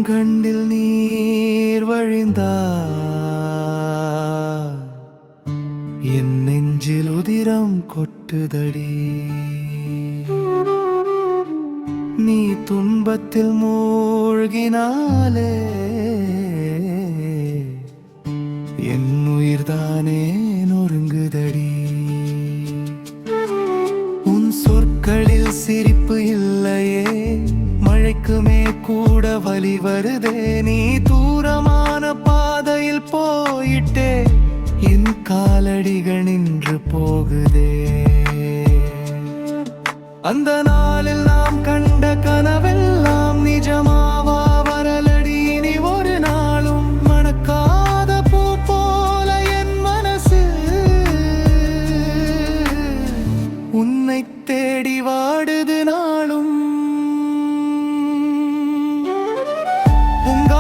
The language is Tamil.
கண்டில் நீர் வழிந்தா என் நெஞ்சில் உதிரம் கொட்டுதடி. நீ துன்பத்தில் மூழ்கினாலே என் உயிர்தானே நொறுங்குதடி. உன் சொற்களில் சிரிப்பு இல்லையே, மழைக்குமே கூட வலி வருதே. நீ தூரமான பாதையில் போயிட்டே, என் காலடிகள் நின்று போகுதே. அந்த நாளில் நாம் கண்ட கனவெல்லாம் நிஜமாவா வரலடி. இனி ஒரு நாளும் மணக்காத பூ போல என் மனசு உன்னை தேடி வாடுது நாளும். உங்க